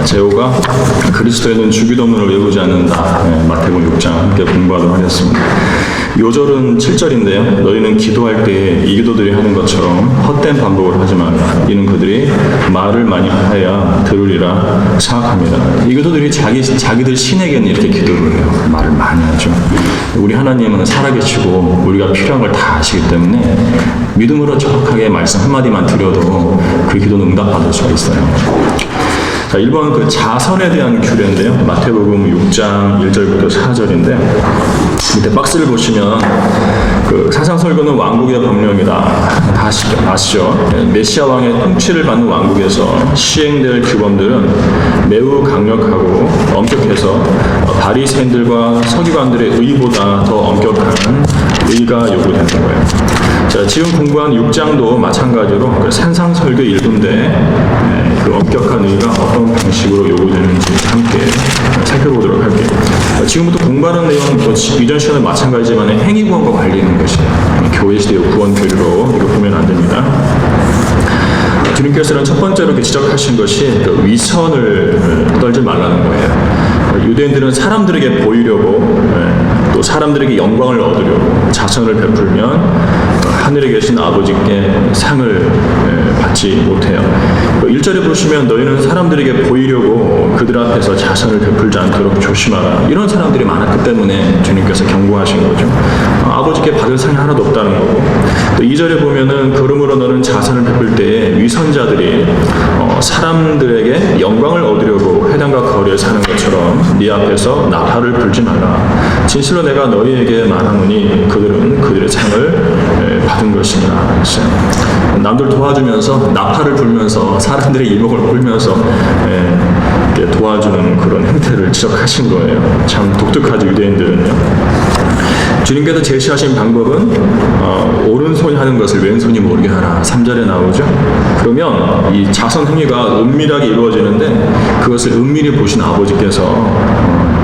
제호가 그리스도에는 주기도문을 외우지 않는다. 마태복음 6장 함께 공부하도록 하겠습니다. 요절은 7절인데요. 너희는 기도할 때에 이 기도들이 하는 것처럼 헛된 반복을 하지 말라. 이는 그들이 말을 많이 하여 들으리라 생각합니다. 이 기도들이 자기들 신에게는 이렇게 기도를 해요. 말을 많이 하죠. 우리 하나님은 살아계시고 우리가 필요한 걸 다 아시기 때문에 믿음으로 정확하게 말씀 한마디만 드려도 그 기도는 응답받을 수가 있어요. 자, 1번 그 자선에 대한 규례인데요. 마태복음 6장 1절부터 4절인데 밑에 박스를 보시면 그 사상설교는 왕국의 법령이다. 다 아시죠? 메시아 왕의 통치를 받는 왕국에서 시행될 규범들은 매우 강력하고 엄격해서 바리새인들과 서기관들의 의보다 더 엄격한 의가 요구되는 거예요. 자, 지금 공부한 6장도 마찬가지로 그 산상설교 일부인데 그 엄격한 의가 어떤 방식으로 요구되는지 함께 살펴보도록 할게요. 지금부터 공부하는 내용은 이전 시간에 마찬가지지만 행위구원과 관련된 것이에요. 교회 시대의 구원 교리로 이거 보면 안 됩니다. 주님께서는 첫 번째로 이렇게 지적하신 것이 그 위선을 떨지 말라는 거예요. 유대인들은 사람들에게 보이려고 또 사람들에게 영광을 얻으려고 자선을 베풀면 하늘에 계신 아버지께 상을 받지 못해요. 1절에 보시면 너희는 사람들에게 보이려고 그들 앞에서 자선을 베풀지 않도록 조심하라. 이런 사람들이 많았기 때문에 주님께서 경고하신 거죠. 아버지께 받을 상이 하나도 없다는 거고, 또 2절에 보면은 그러므로 너는 자선을 베풀 때에 위선자들이 사람들에게 영광을 얻으려고 회당과 거리에 사는 것처럼 네 앞에서 나팔을 불지 마라. 진실로 내가 너희에게 말하노니 그들은 그들의 상을 받은 것이니라 했어요. 남들 도와주면서 나팔을 불면서 사람들의 이목을 끌면서 도와주는 그런 행태를 지적하신 거예요. 참 독특하죠, 유대인들은요. 주님께서 제시하신 방법은 오른손이 하는 것을 왼손이 모르게 하라. 3절에 나오죠. 그러면 이 자선 행위가 은밀하게 이루어지는데 그것을 은밀히 보신 아버지께서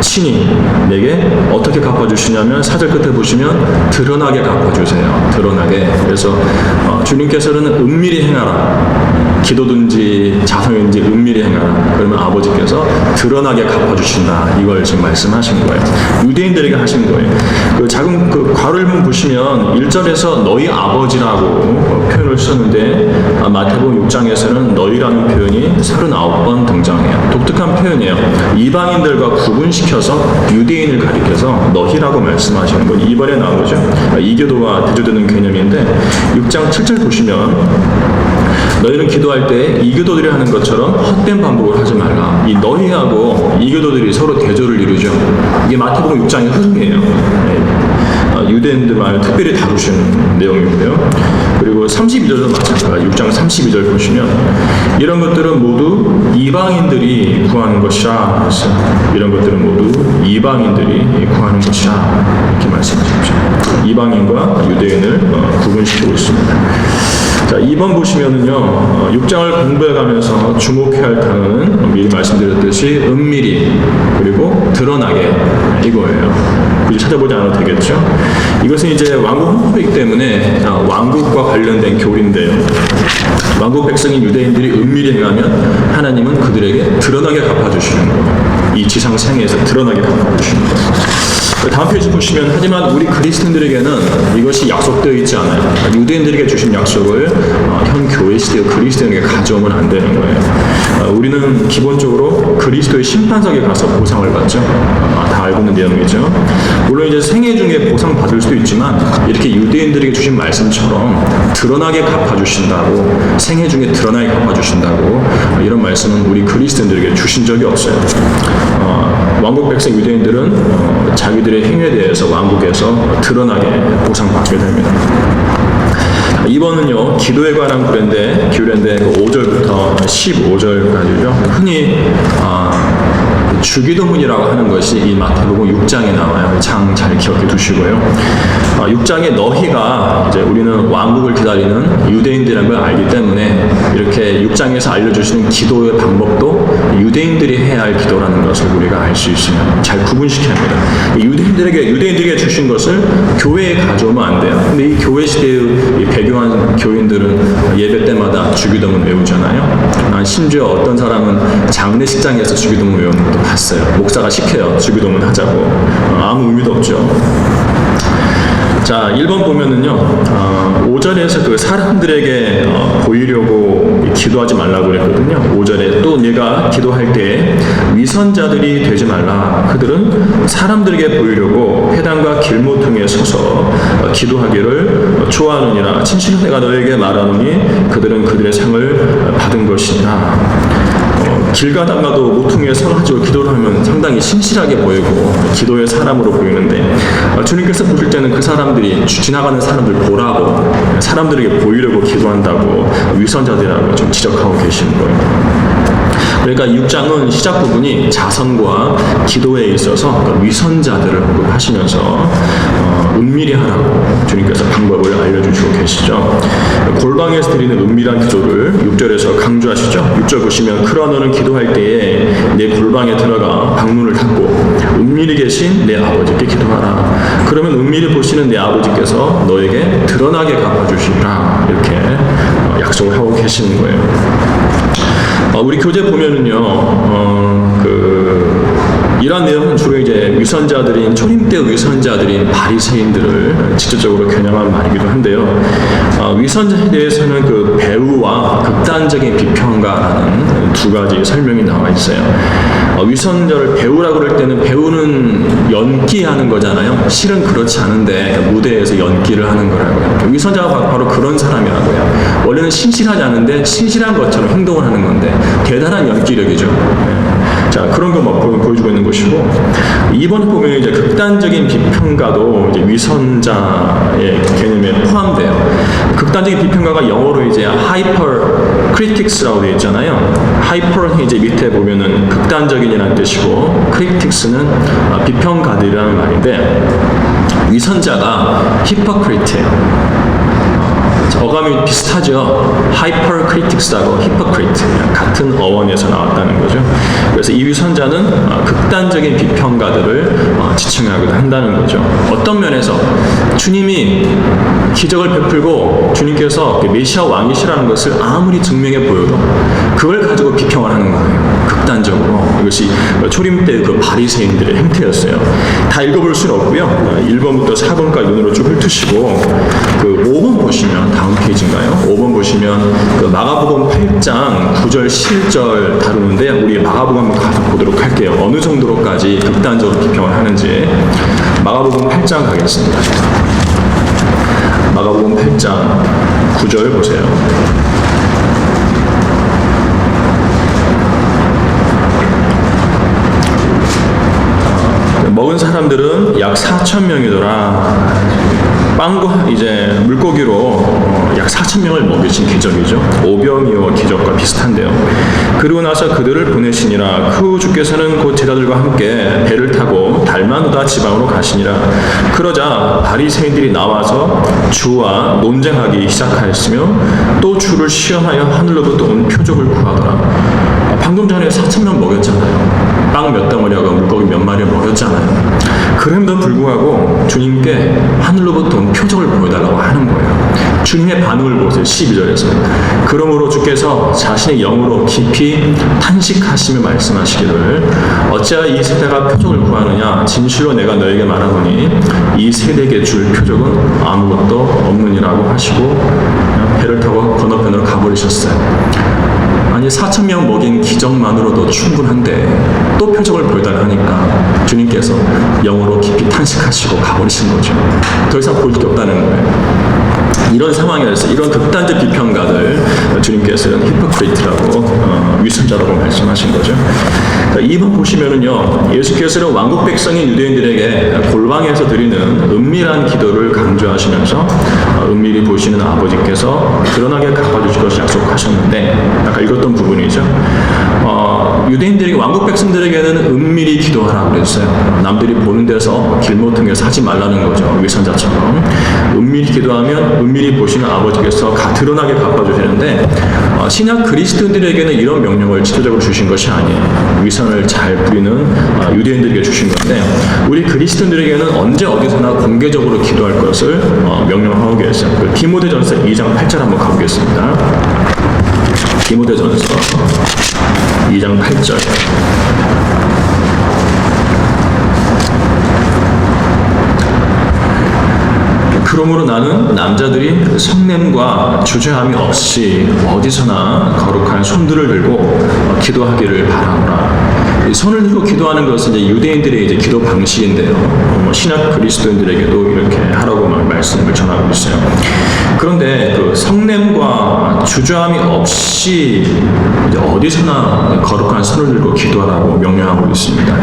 친히 내게 어떻게 갚아주시냐면 4절 끝에 보시면 드러나게 갚아주세요. 드러나게. 그래서 주님께서는 은밀히 행하라. 기도든지 자선인지 은밀히 행하라. 그러면 아버지께서 드러나게 갚아주신다. 이걸 지금 말씀하신 거예요. 유대인들에게 하신 거예요. 그 작은 그 괄호를 보시면 1절에서 너희 아버지라고 표현을 썼는데 마태복음 6장에서는 너희라는 표현이 39번 등장해요. 독특한 표현이에요. 이방인들과 구분시켜서 유대인을 가리켜서 너희라고 말씀하시는 건 이번에 나오죠. 이교도와 대조되는 개념인데 6장 7절 보시면 너희는 기도할 때 이교도들이 하는 것처럼 헛된 반복을 하지 말라. 이 너희하고 이교도들이 서로 대조를 이루죠. 이게 마태복음 6장의 흐름이에요. 유대인들만 특별히 다루시는 내용이고요. 그리고 32절도 마찬가지. 6장 32절 보시면 이런 것들은 모두 이방인들이 구하는 것이라. 이런 것들은 모두 이방인들이 구하는 것이라. 이렇게 말씀하셨죠. 이방인과 유대인을 구분시키고 있습니다. 자, 2번 보시면은요, 6장을 공부해가면서 주목해야 할 단어는 미리 말씀드렸듯이 은밀히 그리고 드러나게 이거예요. 굳이 찾아보지 않아도 되겠죠. 이것은 이제 왕국 홍보이기 때문에 왕국과 관련된 교리인데요. 왕국 백성인 유대인들이 은밀히 행하면 하나님은 그들에게 드러나게 갚아주시는 거예요. 이 지상 생애에서 드러나게 갚아주시는 거예요. 다음 페이지 보시면 하지만 우리 그리스도인들에게는 이것이 약속되어 있지 않아요. 유대인들에게 주신 약속을 현 교회 시대의 그리스도인에게 가져오면 안 되는 거예요. 우리는 기본적으로 그리스도의 심판석에 가서 보상을 받죠. 다 알고 있는 내용이죠. 물론 이제 생애 중에 보상 받을 수도 있지만 이렇게 유대인들에게 주신 말씀처럼 드러나게 갚아주신다고, 생애 중에 드러나게 갚아주신다고 이런 말씀은 우리 그리스도인들에게 주신 적이 없어요. 왕국 백성 유대인들은 자기들의 행위에 대해서 왕국에서 드러나게 보상받게 됩니다. 2번은요, 기도에 관한 규례인데 5절부터 15절까지죠. 흔히 주기도문이라고 하는 것이 이 마태복음 6장에 나와요. 장 잘 기억해 두시고요. 6장에 너희가 이제 우리는 우리는 왕국을 기다리는 유대인들이라는 걸 알기 때문에 이렇게 6장에서 알려주시는 기도의 방법도 유대인들이 해야 할 기도라는 것을 우리가 알 수 있으면 잘 구분시켜야 합니다. 유대인들에게 주신 것을 교회에 가져오면 안 돼요. 근데 이 교회 시대의 배교한 교인들은 예배 때마다 주기도문 외우잖아요. 심지어 어떤 사람은 장례식장에서 주기도문 외우는 것도 봤어요. 목사가 시켜요. 주기도문 하자고. 아무 의미도 없죠. 자, 1번 보면은요, 5절에서 그 사람들에게 보이려고 기도하지 말라고 그랬거든요. 5절에 또 네가 기도할 때 위선자들이 되지 말라. 그들은 사람들에게 보이려고 회당과 길모퉁이에 서서 기도하기를 좋아하느니라. 진실로 내가 너에게 말하노니 그들은 그들의 상을 받은 것이니라. 길 가다가도 모퉁이에 서가지고 기도를 하면 상당히 신실하게 보이고 기도의 사람으로 보이는데 주님께서 보실 때는 그 사람들이 지나가는 사람들 보라고 사람들에게 보이려고 기도한다고 위선자들이라고 좀 지적하고 계시는 거예요. 그러니까 6장은 시작 부분이 자선과 기도에 있어서 위선자들을 언급하시면서 은밀히 하라고 주님께서 방법을 알려주시고 계시죠. 골방에서 드리는 은밀한 기도를 6절에서 강조하시죠. 6절 보시면 그러나 너는 기도할 때에 내 골방에 들어가 방문을 닫고 은밀히 계신 내 아버지께 기도하라. 그러면 은밀히 보시는 내 아버지께서 너에게 드러나게 갚아주시리라. 이렇게 약속을 하고 계시는 거예요. 우리 교재 보면은요, 이런 내용은 주로 이제 위선자들인 초림 때 위선자들인 바리새인들을 직접적으로 겨냥한 말이기도 한데요. 위선자에 대해서는 그 배우와 극단적인 비평가라는 두 가지 설명이 나와 있어요. 위선자를 배우라고 그럴 때는 배우는 연기하는 거잖아요. 실은 그렇지 않은데 무대에서 연기를 하는 거라고요. 위선자가 바로 그런 사람이라고요. 원래는 신실하지 않은데 신실한 것처럼 행동을 하는 건데 대단한 연기력이죠. 자, 그런 거 보여주고 있는 것이고, 2번에 보면 이제 극단적인 비평가도 이제 위선자의 개념에 포함돼요. 극단적인 비평가가 영어로 이제 hyper critics라고 되어 있잖아요. hyper는 이제 밑에 보면은 극단적인이라는 뜻이고, critics는 비평가들이라는 말인데, 위선자가 hypocrite예요. 어감이 비슷하죠. 하이퍼크리틱스하고 히포크리트 같은 어원에서 나왔다는 거죠. 그래서 이 위선자는 극단적인 비평가들을 지칭하기도 한다는 거죠. 어떤 면에서 주님이 기적을 베풀고 주님께서 메시아 왕이시라는 것을 아무리 증명해 보여도 그걸 가지고 비평을 하는 거예요. 극단적으로. 이것이 초림 때 그 바리새인들의 행태였어요. 다 읽어볼 수는 없고요. 1번부터 4번까지 눈으로 쭉 훑으시고 그 5번 보시면 다음 페이지인가요? 5번 보시면 그 마가복음 8장 9절 10절 다루는데 우리 마가복음 한번 가서 보도록 할게요. 어느 정도로까지 극단적으로 비평을 하는지. 마가복음 8장 가겠습니다. 마가복음 8장 9절 보세요. 먹은 사람들은 약 4,000명이더라. 빵과 이제 물고기로 약 4,000명을 먹이신 기적이죠. 오병이어 기적과 비슷한데요. 그리고 나서 그들을 보내시니라. 그 후 주께서는 곧 제자들과 함께 배를 타고 달마누다 지방으로 가시니라. 그러자 바리새인들이 나와서 주와 논쟁하기 시작하였으며 또 주를 시험하여 하늘로부터 온 표적을 구하더라. 방금 전에 4,000명 먹였잖아요. 빵 몇 덩어리하고 물고기 몇 마리를 먹였잖아요. 그럼에도 불구하고 주님께 하늘로부터 온 표적을 보여달라고 하는 거예요. 주님의 반응을 보세요. 12절에서. 그러므로 주께서 자신의 영으로 깊이 탄식하시며 말씀하시기를 어찌하여 이 세대가 표적을 구하느냐. 진실로 내가 너에게 말하노니 이 세대에게 줄 표적은 아무것도 없느니라고 하시고 배를 타고 건너편으로 가버리셨어요. 아니 4,000명 먹인 기적만으로도 충분한데 또 표적을 보여달라 하니까 주님께서 영으로 깊이 탄식하시고 가버리신 거죠. 더 이상 볼 게 없다는 거예요. 이런 상황에서 이런 극단적 비평가들 주님께서는 히포크리트라고 위선자라고 말씀하신 거죠. 2번 보시면은요, 예수께서는 왕국 백성인 유대인들에게 골방에서 드리는 은밀한 기도를 강조하시면서 은밀히 보시는 아버지께서 드러나게 갚아주실 것을 약속하셨는데 아까 읽었던 부분이죠. 유대인들에게 왕국 백성들에게는 은밀히 기도하라고 그랬어요. 남들이 보는 데서 길모퉁이에서 하지 말라는 거죠. 위선자처럼. 은밀히 기도하면 은밀히 보시는 아버지께서 드러나게 갚아주시는데 신약 그리스도인들에게는 이런 명령을 지도적으로 주신 것이 아니에요. 위선을 잘 부리는 유대인들에게 주신 건데 우리 그리스도인들에게는 언제 어디서나 공개적으로 기도할 것을 명령하고 계세요. 디모데전서 2장 8절 한번 가보겠습니다. 디모데전서 2장 8절. 그러므로 나는 남자들이 성냄과 주저함이 없이 어디서나 거룩한 손들을 들고 기도하기를 바라노라. 이 손을 들고 기도하는 것은 이제 유대인들의 이제 기도 방식인데요. 신약 그리스도인들에게도 이렇게 하라고 말씀을 전하고 있어요. 그런데 그 성냄과 주저함이 없이 이제 어디서나 거룩한 손을 들고 기도하라고 명령하고 있습니다.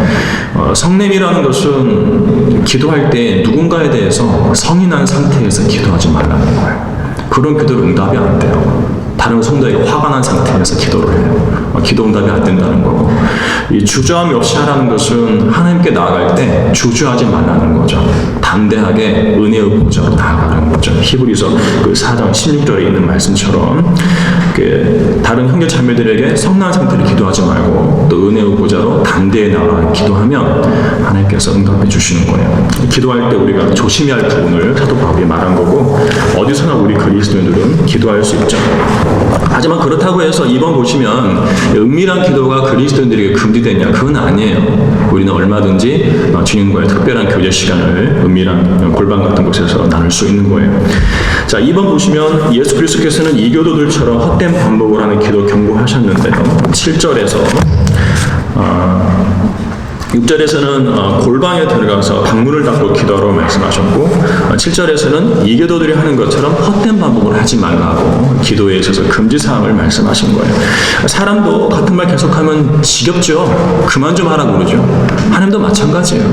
성냄이라는 것은 기도할 때 누군가에 대해서 성이 난 상태에서 기도하지 말라는 거예요. 그런 기도는 응답이 안 돼요. 다른 성도에게 화가 난 상태에서 기도를 해요. 기도 응답이 안 된다는 거고, 이 주저함이 없이 하라는 것은 하나님께 나아갈 때 주저하지 말라는 거죠. 담대하게 은혜의 보좌로 나아가는 거죠. 히브리서 그 4장 16절에 있는 말씀처럼 다른 형제 자매들에게 성난 상태로 기도하지 말고 또 은혜의 보좌로 담대히 나아가 기도하면 하나님께서 응답해 주시는 거예요. 기도할 때 우리가 조심해야 할 부분을 사도 바울이 말한 거고, 어디서나 우리 그리스도인들은 기도할 수 있죠. 하지만 그렇다고 해서 이번 보시면 은밀한 기도가 그리스도인들에게 금지되냐? 그건 아니에요. 우리는 얼마든지 주님과의 특별한 교제 시간을 은밀한 골방 같은 곳에서 나눌 수 있는 거예요. 자, 2번 보시면 예수 그리스도께서는 이교도들처럼 헛된 반복을 하는 기도 경고하셨는데요. 7절에서 6절에서는 골방에 들어가서 방문을 닫고 기도하라고 말씀하셨고, 7절에서는 이교도들이 하는 것처럼 헛된 반복을 하지 말라고 기도에 있어서 금지사항을 말씀하신 거예요. 사람도 같은 말 계속하면 지겹죠. 그만 좀 하라고 그러죠. 하나님도 마찬가지예요.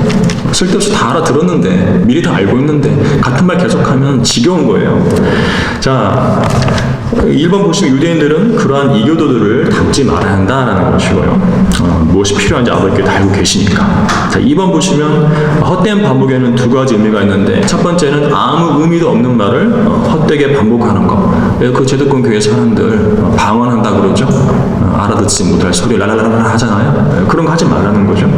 쓸데없이 다 알아들었는데, 미리 다 알고 있는데 같은 말 계속하면 지겨운 거예요. 자, 1번 보시면 유대인들은 그러한 이교도들을 닮지 말아야 한다는 것이고요. 무엇이 필요한지 아버지께 다 알고 계시니까. 자, 2번 보시면 헛된 반복에는 두 가지 의미가 있는데, 첫 번째는 아무 의미도 없는 말을 헛되게 반복하는 것. 그 제도권 교회 사람들 방언한다 그러죠. 알아듣지 못할 소리 랄랄랄라 하잖아요. 그런 거 하지 말라는 거죠.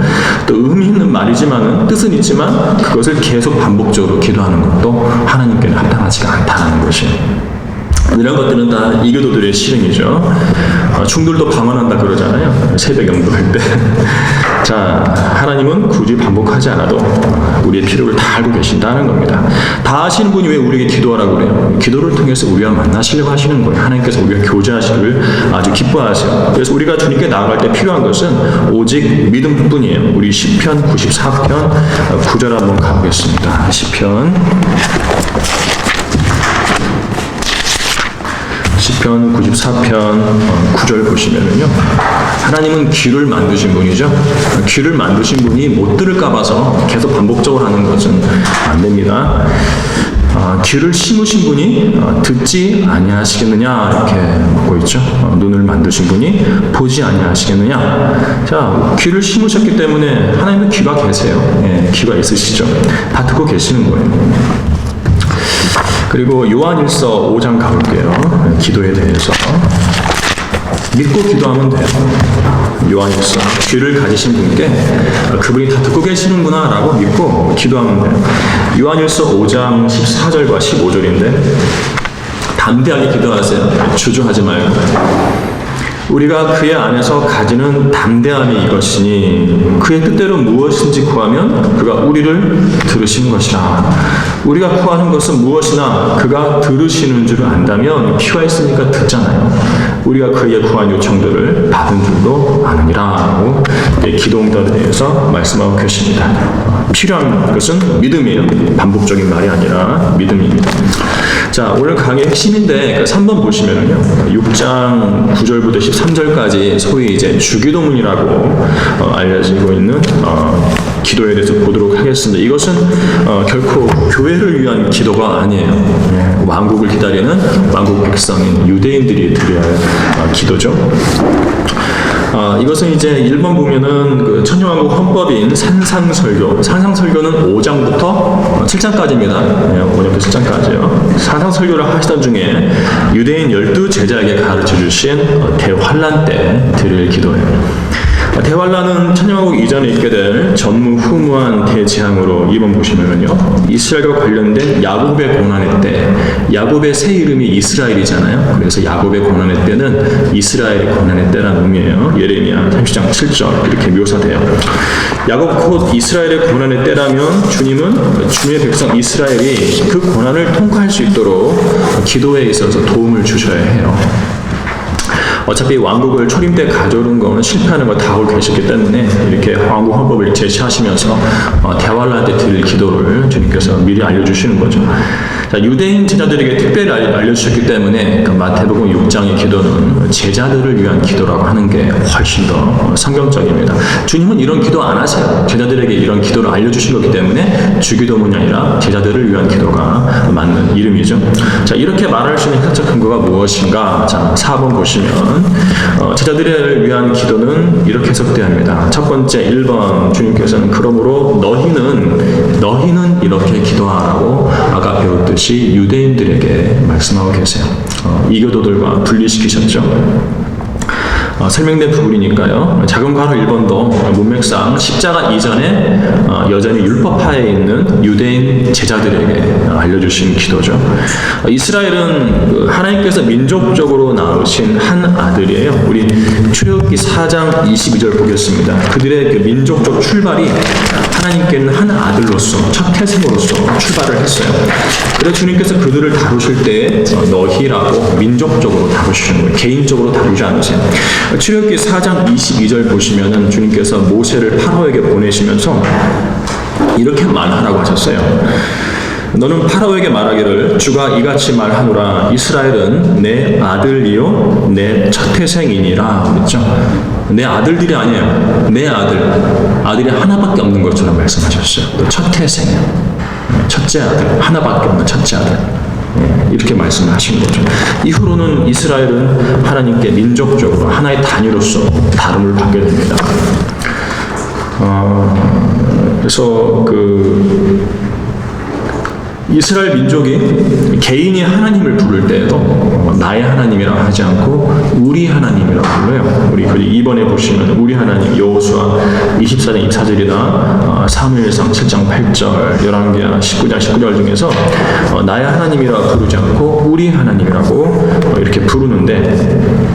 또 의미 있는 말이지만은 뜻은 있지만 그것을 계속 반복적으로 기도하는 것도 하나님께는 합당하지가 않다는 것이에요. 이런 것들은 다 이교도들의 실행이죠. 충돌도 방언한다 그러잖아요. 새벽 영도할 때. 자, 하나님은 굳이 반복하지 않아도 우리의 필요를 다 알고 계신다는 겁니다. 다 아시는 분이 왜 우리에게 기도하라고 그래요? 기도를 통해서 우리와 만나시려고 하시는 거예요. 하나님께서 우리가 교제하시기를 아주 기뻐하세요. 그래서 우리가 주님께 나아갈 때 필요한 것은 오직 믿음뿐이에요. 우리 시편 94편 9절 한번 가보겠습니다. 시편 94편 9절 보시면은요, 하나님은 귀를 만드신 분이죠. 귀를 만드신 분이 못 들을까 봐서 계속 반복적으로 하는 것은 안 됩니다. 귀를 심으신 분이 듣지 아니하시겠느냐 이렇게 묻고 있죠. 눈을 만드신 분이 보지 아니하시겠느냐. 자, 귀를 심으셨기 때문에 하나님은 귀가 계세요. 예, 귀가 있으시죠. 다 듣고 계시는 거예요. 그리고 요한일서 5장 가볼게요. 기도에 대해서. 믿고 기도하면 돼요. 요한일서. 귀를 가지신 분께 그분이 다 듣고 계시는구나 라고 믿고 기도하면 돼요. 요한일서 5장 14절과 15절인데 담대하게 기도하세요. 주저하지 말고. 우리가 그의 안에서 가지는 담대함이 이것이니 그의 뜻대로 무엇인지 구하면 그가 우리를 들으시는 것이라. 우리가 구하는 것은 무엇이나 그가 들으시는 줄 안다면 귀가 있으니까 듣잖아요. 우리가 그의 구한 요청들을 받은 줄도 아느니라 하고 기도 응답에 대해서 말씀하고 계십니다. 필요한 것은 믿음이에요. 반복적인 말이 아니라 믿음입니다. 자, 오늘 강의의 핵심인데 3번 보시면은요, 6장 9절부터 13절까지 소위 이제 주기도문이라고 알려지고 있는 기도에 대해서 보도록 하겠습니다. 이것은 결코 교회를 위한 기도가 아니에요. 왕국을 기다리는 왕국 백성인 유대인들이 드려야 할 기도죠. 이것은 이제 1번 보면은 그 천년왕국 헌법인 산상설교는 5장부터 7장까지입니다. 5장부터 7장까지요. 산상설교를 하시던 중에 유대인 12제자에게 가르쳐 주신 대환란 때 드릴 기도예요. 대환란은 천년왕국 이전에 있게 될 전무후무한 대재앙으로 2번 보시면요, 이스라엘과 관련된 야곱의 고난의 때, 야곱의 새 이름이 이스라엘이잖아요. 그래서 야곱의 고난의 때는 이스라엘의 고난의 때라는 의미예요. 예레미야 30장 7절 이렇게 묘사돼요. 야곱 곧 이스라엘의 고난의 때라면 주님은 주님의 백성 이스라엘이 그 고난을 통과할 수 있도록 기도에 있어서 도움을 주셔야 해요. 어차피 왕국을 초림 때 가져오는 거는 실패하는 거 다 알고 계셨기 때문에 이렇게 왕국 헌법을 제시하시면서 대환란 때 드릴 기도를 주님께서 미리 알려주시는 거죠. 자, 유대인 제자들에게 특별히 알려주셨기 때문에 그 마태복음 6장의 기도는 제자들을 위한 기도라고 하는 게 훨씬 더 성경적입니다. 주님은 이런 기도 안 하세요. 제자들에게 이런 기도를 알려주신 거기 때문에 주기도문이 아니라 제자들을 위한 기도가 맞는 이름이죠. 자, 이렇게 말할 수 있는 현적 근거가 무엇인가? 자, 4번 보시면 제자들을 위한 기도는 이렇게 해석되어야 합니다. 첫 번째 1번 주님께서는 그러므로 너희는 이렇게 기도하라고 아까 배웠듯이 유대인들에게 말씀하고 계세요. 이교도들과 분리시키셨죠. 설명된 부분이니까요. 작은 괄호 1번도 문맥상 십자가 이전에 여전히 율법하에 있는 유대인 제자들에게 알려주신 기도죠. 이스라엘은 하나님께서 민족적으로 낳으신 한 아들이에요. 우리 출애굽기 4장 22절 보겠습니다. 그들의 그 민족적 출발이 하나님께는 한 아들로서 첫 태생으로서 출발을 했어요. 그래서 주님께서 그들을 다루실 때 너희라고 민족적으로 다루시는 거예요. 개인적으로 다루지 않으세요. 출애굽기 4장 22절 보시면은 주님께서 모세를 파라오에게 보내시면서 이렇게 말하라고 하셨어요. 너는 파라오에게 말하기를 주가 이같이 말하노라 이스라엘은 내 아들이요 내 첫태생이니라 그랬죠. 내 아들들이 아니에요. 내 아들이 하나밖에 없는 것처럼 말씀하셨어요. 첫태생이에요. 첫째 아들, 하나밖에 없는 첫째 아들. 이렇게 말씀하신 거죠. 이후로는 이스라엘은 하나님께 민족적으로 하나의 단위로서 다름을 받게 됩니다. 그래서 이스라엘 민족이 개인이 하나님을 부를 때에도 나의 하나님이라고 하지 않고 우리 하나님이라고 불러요. 우리 2번에 보시면 우리 하나님 여호수아 24장 24절이나 사무엘상 7장 8절, 열왕기하 19장 19절 중에서 나의 하나님이라고 부르지 않고 우리 하나님이라고 이렇게 부르는데,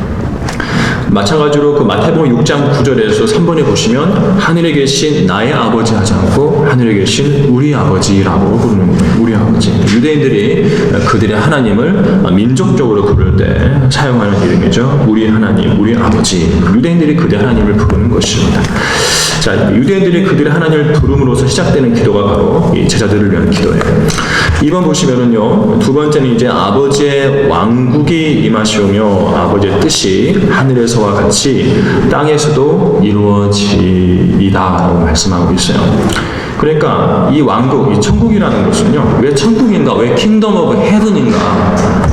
마찬가지로 그 마태복음 6장 9절에서 3번에 보시면 하늘에 계신 나의 아버지 하지 않고 하늘에 계신 우리 아버지라고 부르는 거예요. 우리 아버지. 유대인들이 그들의 하나님을 민족적으로 부를 때 사용하는 이름이죠. 우리 하나님, 우리 아버지. 유대인들이 그들의 하나님을 부르는 것입니다. 자, 유대인들이 그들의 하나님을 부름으로써 시작되는 기도가 바로 이 제자들을 위한 기도예요. 2번 보시면은요, 두 번째는 이제 아버지의 왕국이 임하시오며 아버지의 뜻이 하늘에서와 같이 땅에서도 이루어지리다라고 말씀하고 있어요. 그러니까 이 왕국, 이 천국이라는 것은요, 왜 천국인가, 왜 킹덤 오브 헤븐인가,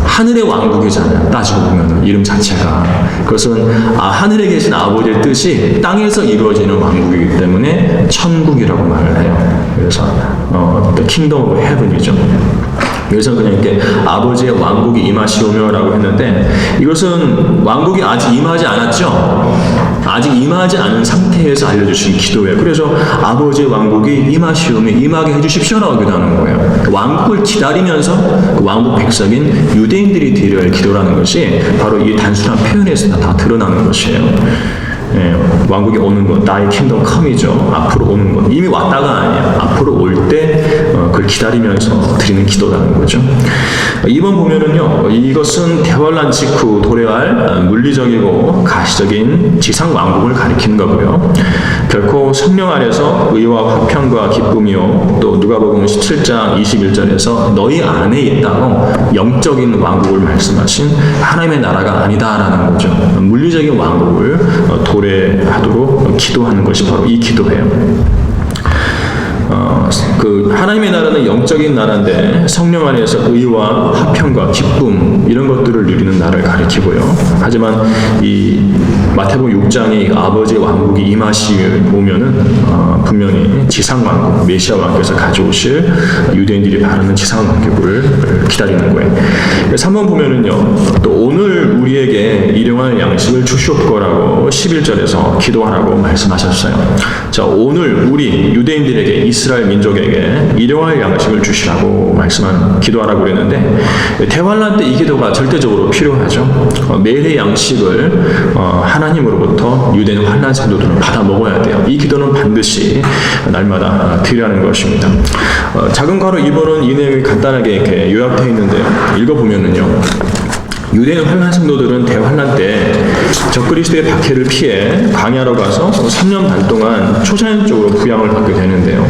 하늘의 왕국이잖아요. 따지고 보면 이름 자체가. 그것은 하늘에 계신 아버지의 뜻이 땅에서 이루어지는 왕국이기 때문에 천국이라고 말을 해요. 그래서 The Kingdom of Heaven이죠. 여기서 그냥 이렇게 아버지의 왕국이 임하시오며라고 했는데, 이것은 왕국이 아직 임하지 않았죠. 아직 임하지 않은 상태에서 알려주신 기도예요. 그래서 아버지의 왕국이 임하시오며 임하게 해주십시오라고 기도하는 거예요. 왕국을 기다리면서 그 왕국 백성인 유대인들이 드려야 할 기도라는 것이 바로 이 단순한 표현에서 다 드러나는 것이에요. 왕국이 오는 것, 나의 킹덤 컴이죠. 앞으로 오는 것. 이미 왔다가 아니에요. 앞으로 올 때 그걸 기다리면서 드리는 기도라는 거죠. 2번 보면은요, 이것은 대환란 직후 도래할 물리적이고 가시적인 지상 왕국을 가리키는 거고요. 결코 성령 안에서 의와 화평과 기쁨이요, 또 누가복음 17장 21절에서 너희 안에 있다고 영적인 왕국을 말씀하신 하나님의 나라가 아니다라는 거죠. 물리적인 왕국을 도래하도록 기도하는 것이 바로 이 기도예요. 하나님의 나라는 영적인 나라인데 성령 안에서 의와 화평과 기쁨 이런 것들을 풍요들을 누리는 날을 가리키고요. 하지만 이 마태복음 6장이 아버지의 왕국이 임하시오면은 분명히 지상 왕국, 메시아 왕께서 가져오실 유대인들이 바라는 지상 왕국을 기다리는 거예요. 3번 보면은요, 또 오늘 우리에게 일용할 양식을 주시옵고라고 11절에서 기도하라고 말씀하셨어요. 자, 오늘 우리 유대인들에게, 이스라엘 민족에게 일용할 양식을 주시라고 기도하라고 그랬는데, 대환란 때 이 기도가 절대적으로 필요하죠. 매일의 양식을 하나님으로부터 유대인 환란 성도들은 받아 먹어야 돼요. 이 기도는 반드시 날마다 드리라는 것입니다. 작은 괄호 2번은 이 내용이 간단하게 이렇게 요약되어 있는데요. 읽어보면은요, 유대인 환란 성도들은 대환란 때 적그리스도의 박해를 피해 광야로 가서 3년 반 동안 초자연적으로 부양을 받게 되는데요.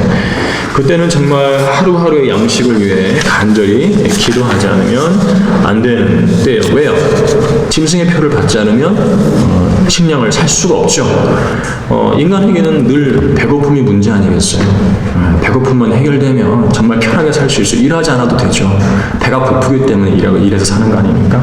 그때는 정말 하루하루의 양식을 위해 간절히 기도하지 않으면 안 되는 때예요. 왜요? 짐승의 표를 받지 않으면 식량을 살 수가 없죠. 인간에게는 늘 배고픔이 문제 아니겠어요? 배고픔만 해결되면 정말 편하게 살 수 있어요. 일하지 않아도 되죠. 배가 고프기 때문에 일해서 사는 거 아닙니까?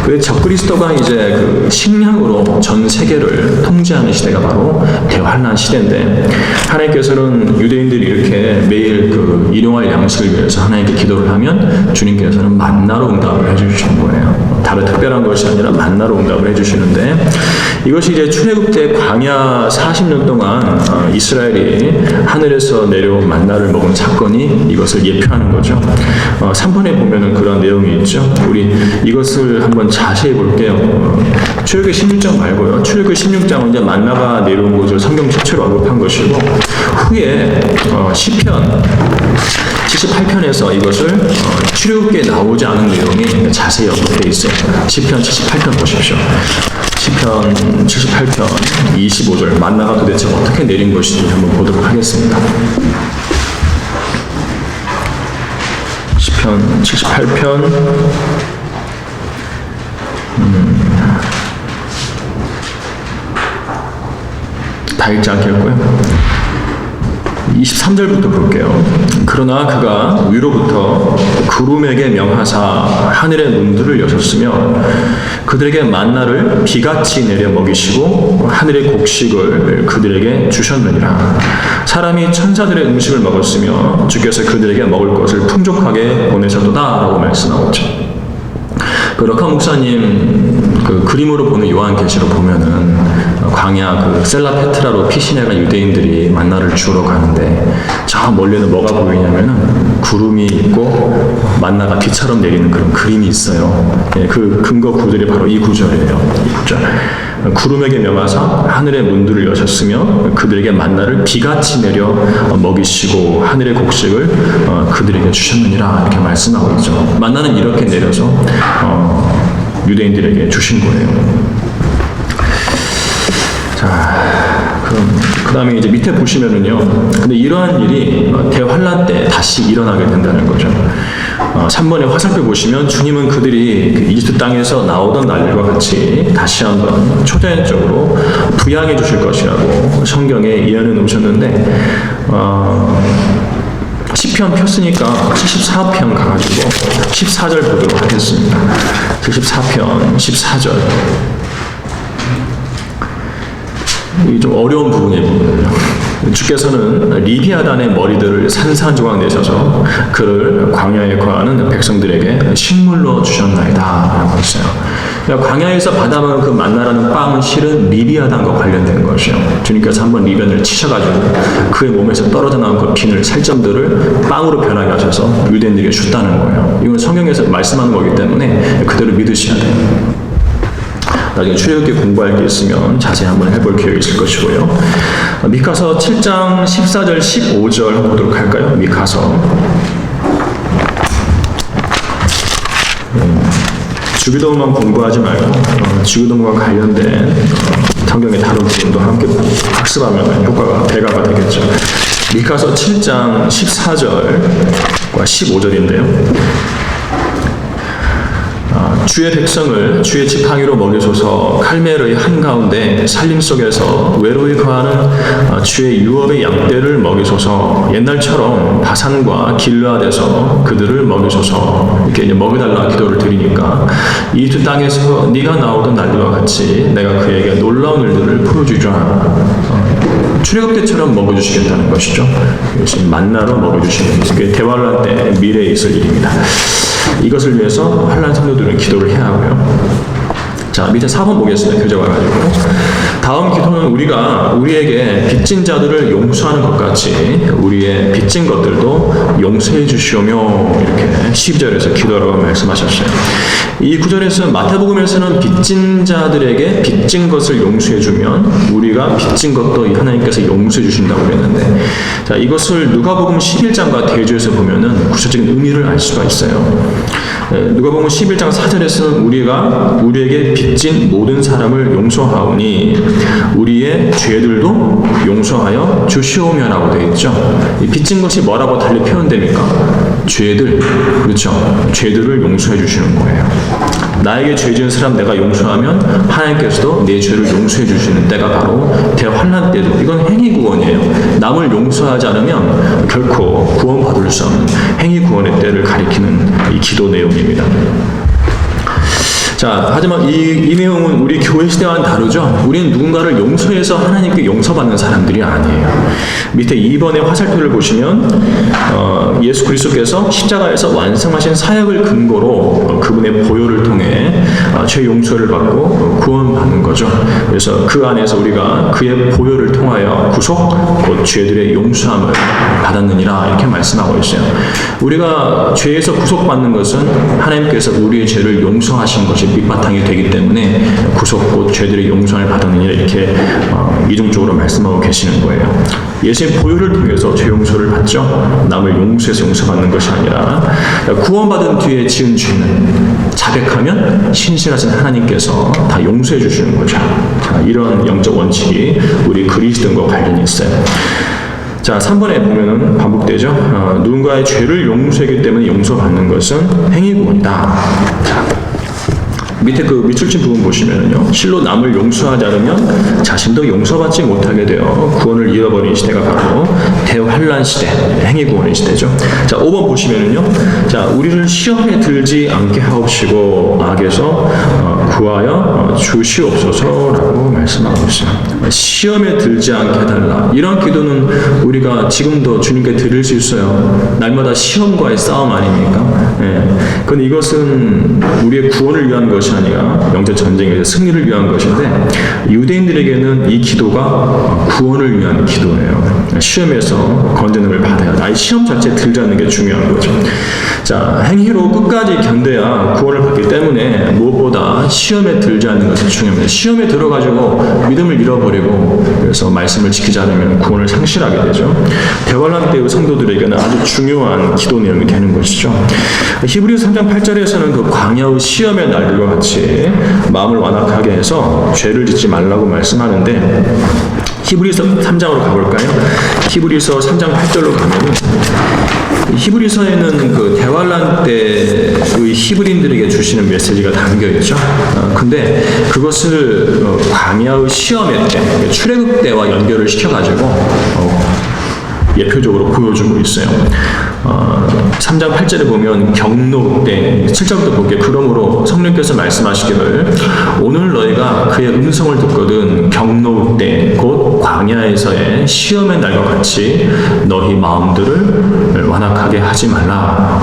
그래서 적그리스도가 이제 그 식량으로 전 세계를 통제하는 시대가 바로 대환란 시대인데, 하나님께서는 유대인들이 이렇게 매일 그 일용할 양식을 위해서 하나님께 기도를 하면 주님께서는 만나로 응답을 해주시는 거예요. 다른 특별한 것이 아니라 만나로 응답을 해주시는데, 이것이 이제 출애굽 때 광야 40년 동안 이스라엘이 하늘에서 내려온 만나를 먹은 사건이 이것을 예표하는 거죠. 3번에 보면은 그런 내용이 있죠. 우리 이것을 한번 자세히 볼게요. 출애굽 16장 말고요. 출애굽 16장은 이제 만나가 내려온 것을 성경 최초로 언급한 것이고, 후에 시편 78편에서 이것을 출애굽기에 나오지 않은 내용이 자세히 언급되어 있어요. 시편 78편 보십시오. 시편 78편 25절, 만나가 도대체 어떻게 내린 것인지 한번 보도록 하겠습니다. 시편 78편 다 읽지 않겠고요. 23절부터 볼게요. 그러나 그가 위로부터 구름에게 명하사 하늘의 문들을 여셨으며 그들에게 만나를 비같이 내려 먹이시고 하늘의 곡식을 그들에게 주셨느니라. 사람이 천사들의 음식을 먹었으며 주께서 그들에게 먹을 것을 풍족하게 보내셨도다 라고 말씀하셨죠. 그 럭카 목사님 그 그림으로 보는 요한계시로 보면은 광야 그 셀라페트라로 피신해간 유대인들이 만나를 주우러 가는데, 저 멀리는 뭐가 보이냐면은 구름이 있고 만나가 비처럼 내리는 그런 그림이 있어요. 예, 그 근거 구절이 바로 이 구절이에요. 이 구절. 구름에게 명하사 하늘의 문들을 여셨으며 그들에게 만나를 비같이 내려 먹이시고 하늘의 곡식을 그들에게 주셨느니라, 이렇게 말씀하고 있죠. 만나는 이렇게 내려서 유대인들에게 주신 거예요. 자, 그럼 그 다음에 이제 밑에 보시면은요, 근데 이러한 일이 대환란 때 다시 일어나게 된다는 거죠. 3번에 화살표 보시면 주님은 그들이 그 이집트 땅에서 나오던 날과 같이 다시 한번 초자연적으로 부양해 주실 것이라고 성경에 예언해 놓으셨는데, 시편 폈으니까 74편 가가지고 14절 보도록 하겠습니다. 74편 14절. 이 좀 어려운 부분이거든요. 주께서는 리비아단의 머리들을 산산조각 내셔서 그를 광야에 거하는 백성들에게 식물로 주셨나이다 라고 했어요. 그러니까 광야에서 받아먹은 그 만나라는 빵은 실은 리비아단과 관련된 것이요. 주님께서 한번 리비아단을 치셔가지고 그의 몸에서 떨어져 나온 그 비늘 살점들을 빵으로 변하게 하셔서 유대인들에게 줬다는 거예요. 이건 성경에서 말씀하는 거기 때문에 그대로 믿으셔야 돼요. 나중에 출애굽기 공부할 게 있으면 자세히 한번 해볼 기회가 있을 것이고요. 미카서 7장 14절 15절 한번 보도록 할까요? 미카서. 주기도문만 공부하지 말고 주기도문과 관련된 성경의 다른 부분도 함께 학습하면 효과가 배가가 되겠죠. 미카서 7장 14절과 15절인데요. 주의 백성을 주의 지팡이로 먹이소서. 칼멜의 한가운데 산림 속에서 외로이 거하는 주의 유업의 양떼를 먹이소서. 옛날처럼 바산과 길르앗에서 그들을 먹이소서. 이렇게 이제 먹여달라 기도를 드리니까 이집트 땅에서 네가 나오던 날과 같이 내가 그에게 놀라운 일들을 보여주리라. 출애굽 때처럼 먹여주시겠다는 것이죠. 이것이 만나로 먹여주시는 것. 그게 대환란 때 미래에 있을 일입니다. 이것을 위해서 환란 성도들은 기도를 해야 하고요. 자, 밑에 4번 보겠습니다. 교재 와가지고. 다음 기도는 우리가 우리에게 빚진 자들을 용서하는 것 같이 우리의 빚진 것들도 용서해 주시오며 이렇게 12절에서 기도하라고 말씀하셨어요. 이 구절에서 마태복음에서는 빚진 자들에게 빚진 것을 용서해 주면 우리가 빚진 것도 하나님께서 용서해 주신다고 그랬는데, 자, 이것을 누가복음 11장과 대조해서 보면은 구체적인 의미를 알 수가 있어요. 누가복음 11장 4절에서는 우리가 우리에게 빚진 모든 사람을 용서하오니 우리의 죄들도 용서하여 주시오며라고 되어 있죠. 이 빚진 것이 뭐라고 달리 표현됩니까? 죄들, 그렇죠. 죄들을 용서해 주시는 거예요. 나에게 죄 지은 사람 내가 용서하면 하나님께서도 내 죄를 용서해 주시는 때가 바로 대환란 때도. 이건 행위 구원이에요. 남을 용서하지 않으면 결코 구원받을 수 없는 행위 구원의 때를 가리키는 이 기도 내용입니다. 자, 하지만 이 내용은 우리 교회 시대와는 다르죠. 우리는 누군가를 용서해서 하나님께 용서받는 사람들이 아니에요. 밑에 2번의 화살표를 보시면 예수 그리스도께서 십자가에서 완성하신 사역을 근거로 그분의 보혈을 통해 죄 용서를 받고 구원받는 거죠. 그래서 그 안에서 우리가 그의 보혈을 통하여 구속, 곧 죄들의 용서함을 받았느니라 이렇게 말씀하고 있어요. 우리가 죄에서 구속받는 것은 하나님께서 우리의 죄를 용서하신 것이 밑바탕이 되기 때문에 구속 곧 죄들의 용서를 받았느니라 이렇게 이중적으로 말씀하고 계시는 거예요. 예수의 보혈을 통해서 죄 용서를 받죠. 남을 용서해서 용서받는 것이 아니라 구원받은 뒤에 지은 죄는 자백하면 신실하신 하나님께서 다 용서해 주시는 거죠. 자, 이런 영적 원칙이 우리 그리스도인과 관련이 있어요. 자, 3번에 보면은 반복되죠. 누군가의 죄를 용서하기 때문에 용서받는 것은 행위구원이다. 자, 밑에 그 밑줄친 부분 보시면은요, 실로 남을 용서하지 않으면 자신도 용서받지 못하게 되어 구원을 잃어버린 시대가 바로 대환란 시대, 행위구원의 시대죠. 자, 5번 보시면은요, 자, 우리를 시험에 들지 않게 하옵시고 악에서 구하여 주시옵소서라고 말씀하고 있어요. 시험에 들지 않게 해달라. 이런 기도는 우리가 지금도 주님께 드릴 수 있어요. 날마다 시험과의 싸움 아닙니까? 예. 근데 이것은 우리의 구원을 위한 것이 아니라 영적 전쟁에서 승리를 위한 것인데, 유대인들에게는 이 기도가 구원을 위한 기도예요. 시험에서 건져냄을 받아야 나의 시험 자체에 들지 않는 게 중요한 거죠. 자, 행위로 끝까지 견뎌야 구원을 받기 때문에 무엇보다 시험에 들지 않는 것이 중요합니다. 시험에 들어가지고 믿음을 잃어버리고 그래서 말씀을 지키지 않으면 구원을 상실하게 되죠. 대환란 때의 성도들에게는 아주 중요한 기도 내용이 되는 것이죠. 히브리서 3장 8절에서는 그 광야의 시험의 날들과 같이 마음을 완악하게 해서 죄를 짓지 말라고 말씀하는데, 히브리서 3장으로 가볼까요? 히브리서 3장 8절로 가면은 히브리서에는 그 대환란 때의 히브리인들에게 주시는 메시지가 담겨 있죠. 근데 그것을 광야의 시험의 때, 출애굽 때와 연결을 시켜가지고 예표적으로 보여주고 있어요. 3장 8절에 보면 경노 때 7절부터 볼게요. 그러므로 성령께서 말씀하시기를 오늘 너희가 그의 음성을 듣거든 경노 때 곧 광야에서의 시험의 날과 같이 너희 마음들을 완악하게 하지 말라.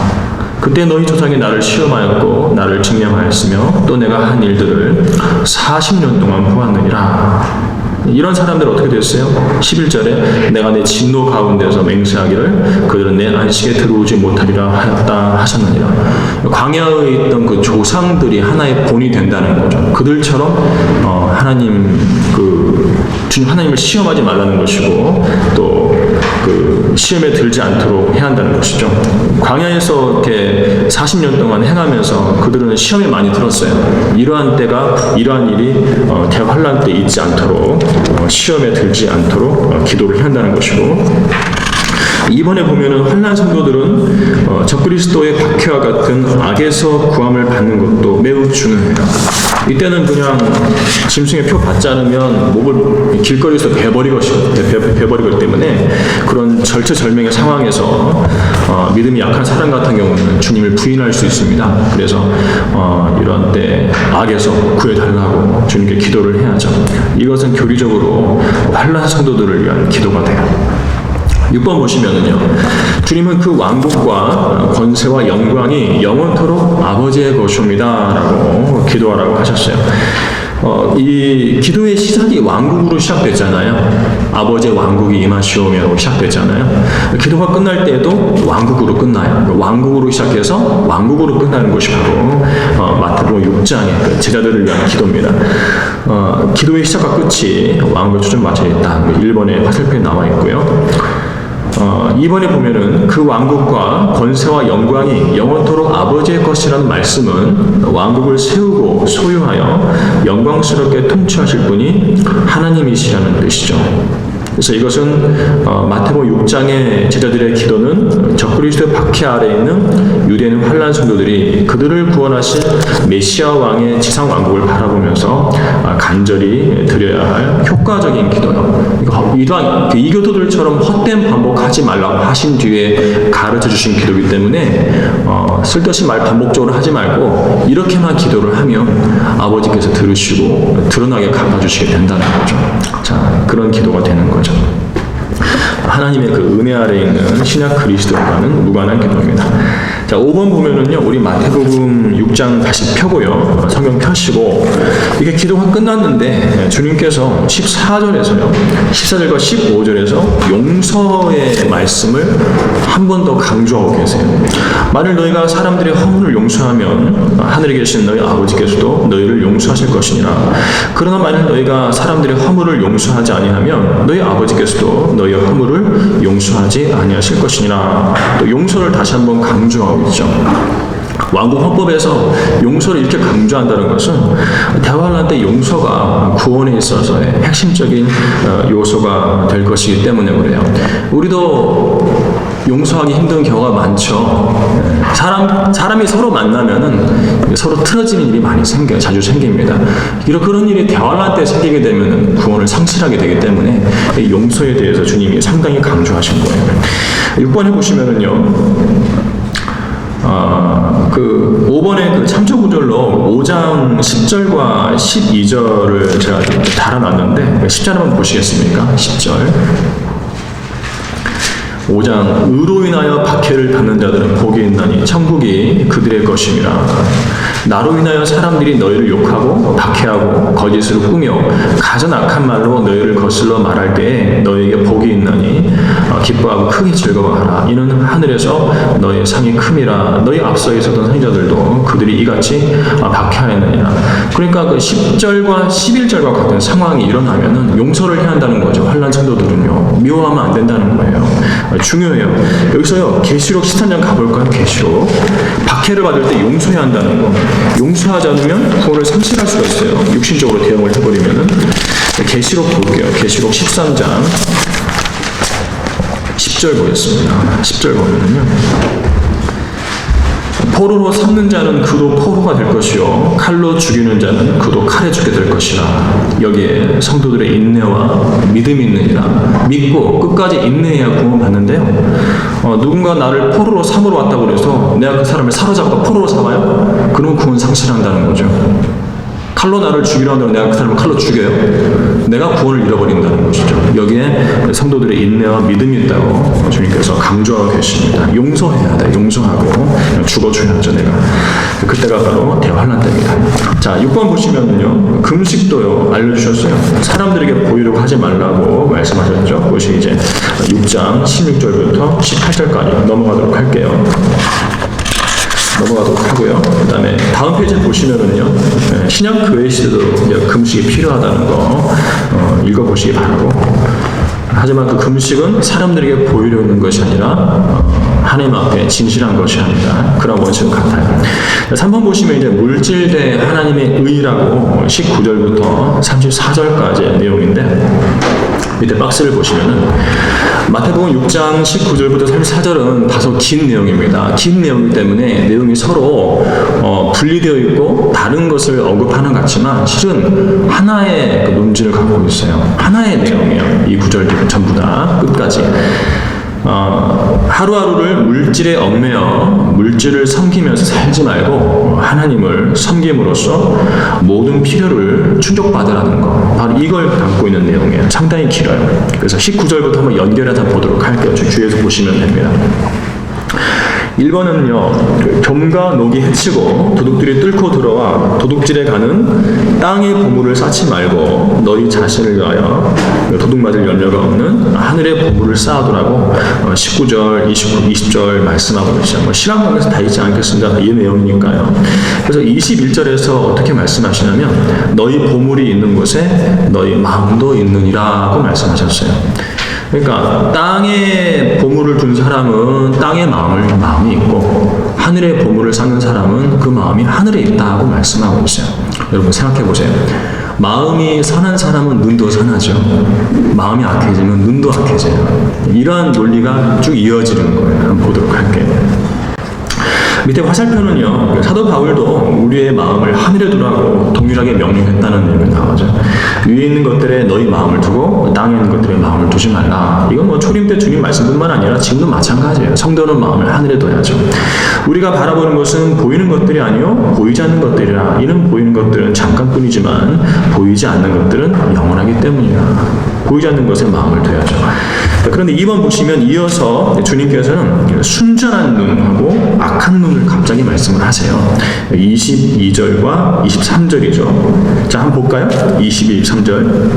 그때 너희 조상이 나를 시험하였고 나를 증명하였으며 또 내가 한 일들을 40년 동안 보았느니라. 이런 사람들은 어떻게 됐어요? 11절에 내가 내 진노 가운데서 맹세하기를 그들은 내 안식에 들어오지 못하리라 하였다 하셨느니라. 광야에 있던 그 조상들이 하나의 본이 된다는 거죠. 그들처럼 하나님을 시험하지 말라는 것이고 또 그 시험에 들지 않도록 해야 한다는 것이죠. 광야에서 이렇게 40년 동안 행하면서 그들은 시험에 많이 들었어요. 이러한 일이 대환란 때 있지 않도록 시험에 들지 않도록 기도를 해야 한다는 것이고, 이번에 보면은 환난 성도들은 적그리스도의 박해와 같은 악에서 구함을 받는 것도 매우 중요해요. 이때는 그냥 짐승의 표 받지 않으면 목을 길거리에서 베버리기 때문에 그런 절체절명의 상황에서 믿음이 약한 사람 같은 경우는 주님을 부인할 수 있습니다. 그래서 이런 때 악에서 구해달라고 주님께 기도를 해야죠. 이것은 교리적으로 환난 성도들을 위한 기도가 돼요. 6번 보시면은요, 주님은 그 왕국과 권세와 영광이 영원토록 아버지의 것입니다 라고 기도하라고 하셨어요. 이 기도의 시작이 왕국으로 시작됐잖아요. 아버지의 왕국이 임하시오며 시작됐잖아요. 기도가 끝날 때에도 왕국으로 끝나요. 왕국으로 시작해서 왕국으로 끝나는 것이 바로 마태복음 6장의 제자들을 위한 기도입니다. 기도의 시작과 끝이 왕국에 초점 맞춰 있다. 1번에 화살표에 나와 있고요. 2번에 보면은 그 왕국과 권세와 영광이 영원토록 아버지의 것이라는 말씀은 왕국을 세우고 소유하여 영광스럽게 통치하실 분이 하나님이시라는 뜻이죠. 그래서 이것은 마태복음 6장의 제자들의 기도는 적그리스도의 박해 아래 있는 유대인 환난 성도들이 그들을 구원하실 메시아 왕의 지상 왕국을 바라보면서 간절히 드려야 할 효과적인 기도요. 이 교도들처럼 헛된 반복하지 말라고 하신 뒤에 가르쳐 주신 기도이기 때문에 쓸데없이 말 반복적으로 하지 말고 이렇게만 기도를 하면 아버지께서 들으시고 드러나게 갚아주시게 된다는 거죠. 자, 그런 기도가 되는 거죠. 하나님의 그 은혜 아래 있는 신약 그리스도와는 무관한 기도입니다. 자, 5번 보면은요, 우리 마태복음 6장 다시 펴고요, 성경 펴시고, 이게 기도가 끝났는데 주님께서 14절에서요, 14절과 15절에서 용서의 말씀을 한 번 더 강조하고 계세요. 만일 너희가 사람들의 허물을 용서하면 하늘에 계신 너희 아버지께서도 너희를 용서하실 것이니라. 그러나 만일 너희가 사람들의 허물을 용서하지 아니하면 너희 아버지께서도 너희의 허물을 용서하지 아니하실 것이니라. 또 용서를 다시 한번 강조하고 있죠. 왕국 헌법에서 용서를 이렇게 강조한다는 것은 대환란 때 용서가 구원에 있어서의 핵심적인 요소가 될 것이기 때문에 그래요. 우리도 용서하기 힘든 경우가 많죠. 사람이 서로 만나면은 서로 틀어지는 일이 많이 생겨요. 자주 생깁니다. 그런 일이 대환란 때 생기게 되면 구원을 상실하게 되기 때문에 용서에 대해서 주님이 상당히 강조하신 거예요. 6번에 보시면은요, 5번의 그 참조 구절로 5장 10절과 12절을 제가 달아놨는데 10절 한번 보시겠습니까? 10절. 5장 의로 인하여 박해를 받는 자들은 복이 있나니 천국이 그들의 것임이라. 나로 인하여 사람들이 너희를 욕하고 박해하고 거짓으로 꾸며 가장 악한 말로 너희를 거슬러 말할 때에 너희에게 복이 있나니 기뻐하고 크게 즐거워하라. 이는 하늘에서 너희의 상이 큼이라. 너희 앞서 있었던 선지자들도 그들이 이같이 박해하였느니라. 그러니까 그 10절과 11절과 같은 상황이 일어나면은 용서를 해야 한다는 거죠. 환난 성도들은요, 미워하면 안 된다는 거예요. 중요해요. 여기서요, 계시록 13장 가볼까요? 계시록. 박해를 받을 때 용서해야 한다는 거. 용서하지 않으면 구원을 상실할 수가 있어요. 육신적으로 대응을 해버리면은. 계시록 볼게요. 계시록 13장 10절 보겠습니다. 10절 보면은요, 포로로 삼는 자는 그도 포로가 될 것이요 칼로 죽이는 자는 그도 칼에 죽게 될 것이라. 여기에 성도들의 인내와 믿음이 있느니라. 믿고 끝까지 인내해야 구원받는데요, 누군가 나를 포로로 삼으러 왔다고 해서 내가 그 사람을 사로잡고 포로로 삼아요? 그럼 구원 상실한다는 거죠. 칼로 나를 죽이려 하면 내가 그 사람을 칼로 죽여요? 내가 구원을 잃어버린다는 것이죠. 여기에 성도들의 인내와 믿음이 있다고 주님께서 강조하고 계십니다. 용서해야 돼. 용서하고 죽어줘야죠, 내가. 그때가 바로 대환란 때입니다. 자, 6번 보시면은요, 금식도요, 알려주셨어요. 사람들에게 보이려고 하지 말라고 말씀하셨죠. 그것이 이제 6장 16절부터 18절까지 넘어가도록 할게요. 넘어가도록 하고요. 그 다음에 다음 페이지 보시면은요, 신약 교회 시대도 금식이 필요하다는 거 읽어보시기 바라고. 하지만 그 금식은 사람들에게 보이려 있는 것이 아니라 하나님 앞에 진실한 것이 아니다. 그런 원칙 같아요. 3번 보시면 이제 물질 대 하나님의 의라고 19절부터 34절까지의 내용인데, 밑에 박스를 보시면은 마태복음 6장 19절부터 34절은 다소 긴 내용입니다. 긴 내용이기 때문에 내용이 서로 분리되어 있고 다른 것을 언급하는 것 같지만 실은 하나의 그 논지를 갖고 있어요. 하나의 내용이에요. 이 구절들은 전부 다 끝까지. 하루하루를 물질에 얽매여 물질을 섬기면서 살지 말고 하나님을 섬김으로써 모든 필요를 충족받으라는 거, 바로 이걸 담고 있는 내용이에요. 상당히 길어요. 그래서 19절부터 한번 연결해서 보도록 할게요. 주위에서 보시면 됩니다. 1번은요, 겸과 녹이 해치고 도둑들이 뚫고 들어와 도둑질에 가는 땅의 보물을 쌓지 말고 너희 자신을 위하여 도둑맞을 염려가 없는 하늘의 보물을 쌓아두라고 19절, 29, 20절 말씀하고 계시죠. 신학관에서 다 읽지 않겠습니다. 이 내용이니까요. 그래서 21절에서 어떻게 말씀하시냐면 너희 보물이 있는 곳에 너희 마음도 있느니라고 말씀하셨어요. 그러니까 땅에 보물을 둔 사람은 땅의 마음이 있고 하늘의 보물을 쌓는 사람은 그 마음이 하늘에 있다고 말씀하고 있어요. 여러분 생각해 보세요. 마음이 선한 사람은 눈도 선하죠. 마음이 악해지면 눈도 악해져요. 이러한 논리가 쭉 이어지는 거예요. 한번 보도록 할게요. 밑에 화살표는요, 사도 바울도 우리의 마음을 하늘에 두라고 동일하게 명령했다는 내용이 나오죠. 위에 있는 것들에 너희 마음을 두고 땅에 있는 것들에 마음을 두지 말라. 이건 뭐 초림 때 주님 말씀뿐만 아니라 지금도 마찬가지예요. 성도는 마음을 하늘에 둬야죠. 우리가 바라보는 것은 보이는 것들이 아니요 보이지 않는 것들이라. 이는 보이는 것들은 잠깐뿐이지만 보이지 않는 것들은 영원하기 때문이라. 보이지 않는 것에 마음을 둬야죠. 그런데 2번 보시면 이어서 주님께서는 순전한 눈하고 악한 눈을 갑자기 말씀을 하세요. 22절과 23절이죠. 자, 한번 볼까요? 22, 23절.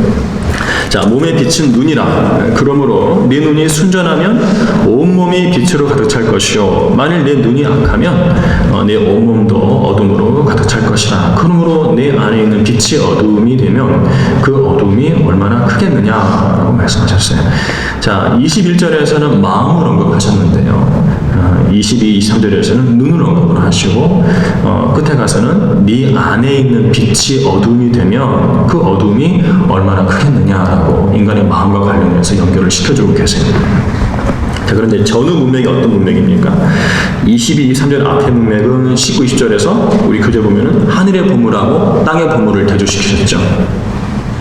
자, 몸의 빛은 눈이라. 그러므로 네 눈이 순전하면 온몸이 빛으로 가득 찰 것이요 만일 내 눈이 악하면 내 온몸도 어둠으로 가득 찰 것이라. 그러므로 내 안에 있는 빛이 어둠이 되면 그 어둠이 얼마나 크겠느냐라고 말씀하셨어요. 자, 21절에서는 마음을 언급하셨는데요. 22, 23절에서는 눈을 언급을 하시고 끝에 가서는 네 안에 있는 빛이 어둠이 되면 그 어둠이 얼마나 크겠느냐라고 인간의 마음과 관련해서 연결을 시켜주고 계세요. 자, 그런데 전후 문맥이 어떤 문맥입니까? 22, 23절 앞의 문맥은 19, 20절에서 우리 교재 보면은 하늘의 보물하고 땅의 보물을 대조시키셨죠.